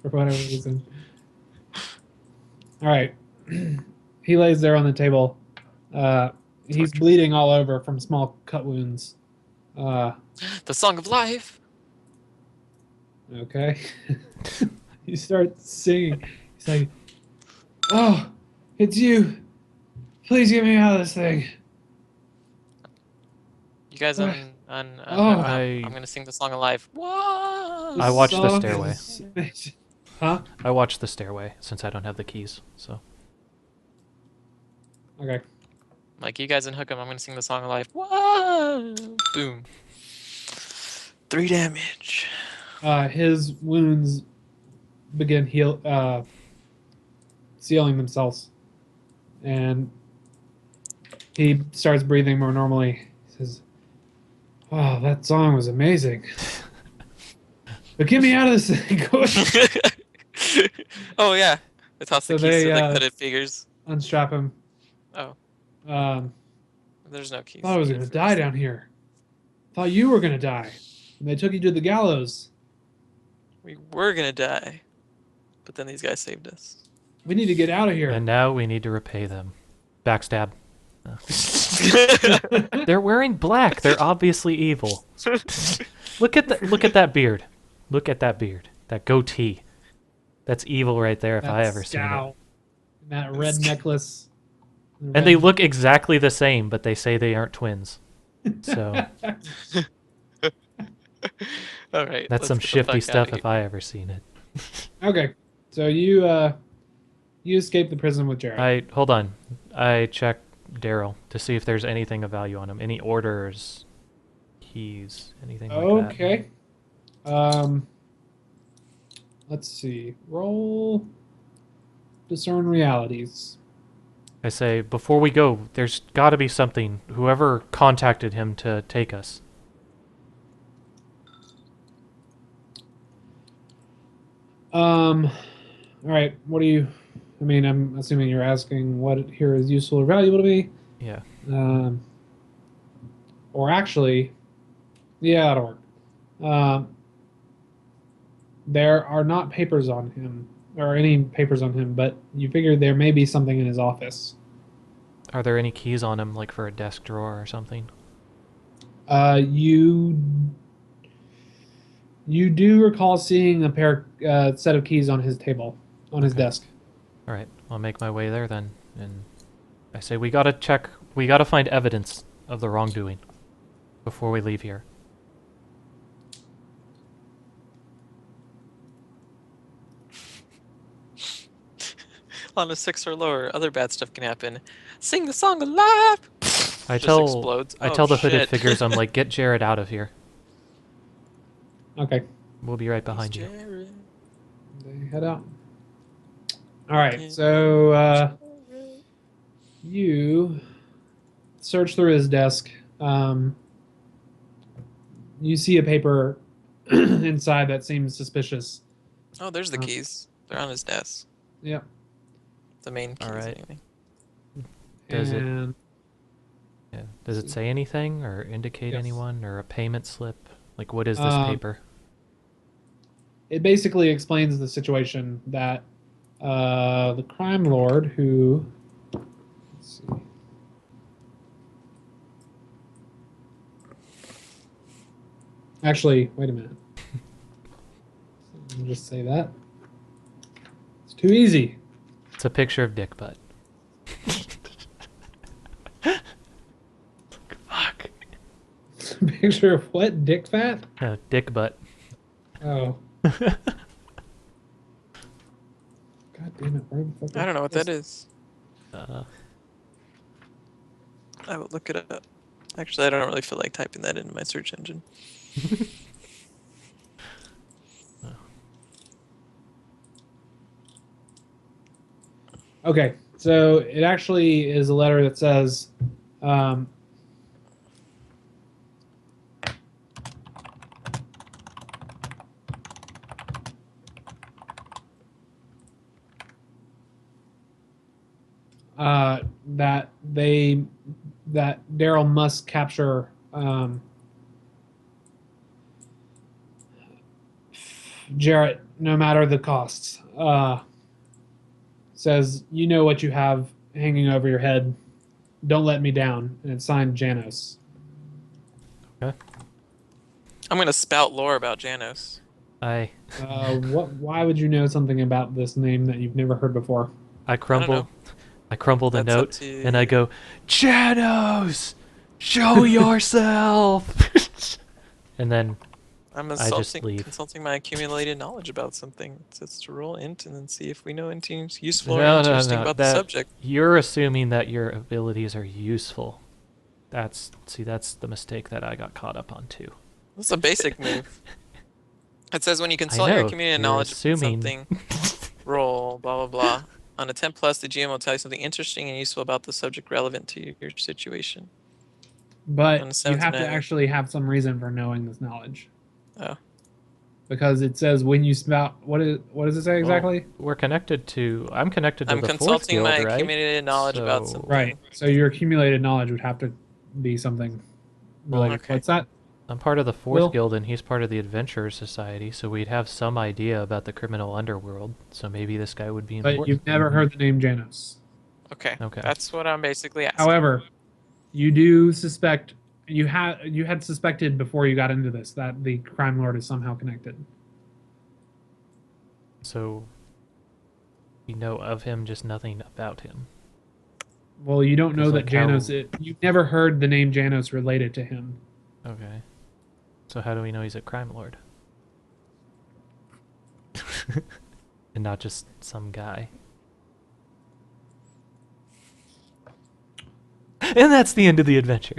for whatever reason. All right. He lays there on the table. He's Torture. bleeding all over from small cut wounds. Uh, The song of life. okay. He starts singing. He's like, "Oh, it's you. Please get me out of this thing." You guys Uh, on hook oh, 'em. I I'm gonna sing the song of life. the I Whoa! watched the song stairway. is amazing. Huh? I watched the stairway since I don't have the keys. So Okay. Like you guys unhook him. I'm gonna sing the song of life. Whoa! Boom. 3 damage. His wounds begin sealing themselves, and he starts breathing more normally. He says, "Wow, that song was amazing. But get me out of this thing, quick." Oh yeah. I toss the So keys they to the hooded figures. unstrap him. Oh, Um, there's no keys. Thought I was needed gonna for die this. down here. Thought you were gonna die. And they took you to the gallows. We were gonna die, but then these guys saved us. We need to get out of here. and now we need to repay them. Backstab. They're wearing black. They're obviously evil. Look at that beard. Look at that beard. That goatee. That's evil right there if That I ever seen it. scowl, and that red necklace. And they look exactly the same, but they say they aren't twins. So All right. that's let's some get the shifty fuck outta stuff if I ever seen it. Okay, so you escape the prison with Jared. Hold on. I check Daryl to see if there's anything of value on him. Any orders, keys, anything like that. Okay. Let's see. Roll discern realities. I say, before we go, there's got to be something. Whoever contacted him to take us. All right. What do you? I mean, I'm assuming you're asking what here is useful or valuable to me. Yeah. Or actually, yeah, that'll work. There are not papers on him, or any papers on him, but you figure there may be something in his office. Are there any keys on him, like for a desk drawer or something? You do recall seeing a set of keys on his table, on his Okay. desk. All right, I'll make my way there then. And I say, we gotta check. We gotta find evidence of the wrongdoing before we leave here. On a 6 or lower, other bad stuff can happen. Sing the song of life. I Just tell explodes. I Oh, tell the hooded shit. figures, I'm like, get Jared out of here. Okay, We'll be right behind you. Jared. they head out. All right, Jared. so you search through his desk. You see a paper inside that seems suspicious. Oh, there's the keys. They're on his desk. Yep. The main keys, Alright. anyway. Does it- And Yeah. Does it say anything or indicate Yes. anyone or a payment slip? Like, what is this paper? it basically explains the situation that the crime lord who, let's see, actually, wait a minute. I'll just say that. It's too easy. It's a picture of Dick Butt. Fuck. Picture of what? Dick fat? Dick Butt. Oh. God damn it. Where the fuck I don't know what that is. Uh, I will look it up. Actually, I don't really feel like typing that into my search engine. Okay, so it actually is a letter that says, um, that Daryl must capture Jarrett, no matter the costs, says, you know what you have hanging over your head. Don't let me down. And it's signed Janos. Okay. I'm gonna spout lore about Janos. Why would you know something about this name that you've never heard before? I crumble the That's up note to and I you. go, Janos, show yourself. And then I'm I just leave. consulting my accumulated knowledge about something. It says to roll int and then see if we know anything useful or No, interesting about the that subject. you're assuming that your abilities are useful. That's the mistake that I got caught up on too. That's a basic move. It says when you I consult your know, accumulated you're knowledge about assuming. something, roll, blah, blah, blah. On a 10 plus, the GM will tell you something interesting and useful about the subject relevant to your situation. On But a you 7 to have to 9. actually have some reason for knowing this knowledge. Oh. Because it says when you spout, what does it say exactly? Well, I'm connected to I'm the fourth consulting my guild, right? accumulated knowledge about something. Right. So your accumulated knowledge would have to be something related. Okay. What's that? I'm part of the fourth Will? guild, and he's part of the Adventurers Society, so we'd have some idea about the criminal underworld. So maybe this guy would be But important. you've never heard the name Janos. Okay. Okay. That's what I'm basically asking. However, you do suspect you had suspected before you got into this that the crime lord is somehow connected. So we know of him, just nothing about him. Well, you don't know 'Cause, that like, how- Janos. You've never heard the name Janos related to him. Okay. So how do we know he's a crime lord? And not just some guy. And that's the end of the adventure.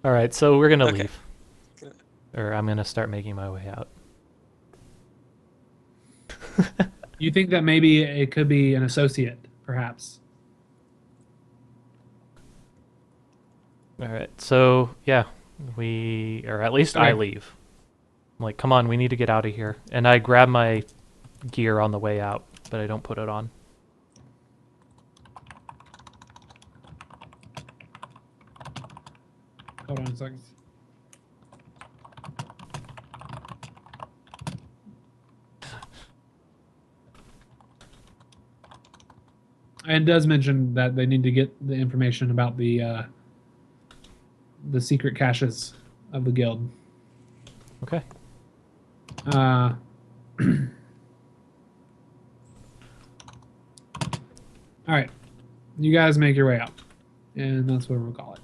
Alright, so we're gonna Okay. leave. Or I'm gonna start making my way out. You think that maybe it could be an associate, perhaps? Alright, so yeah, or at least I Okay. leave. I'm like, come on, we need to get out of here. And I grab my gear on the way out, but I don't put it on. Hold on a second. And it does mention that they need to get the information about the secret caches of the guild. Okay. All right, you guys make your way out, and that's what we'll call it.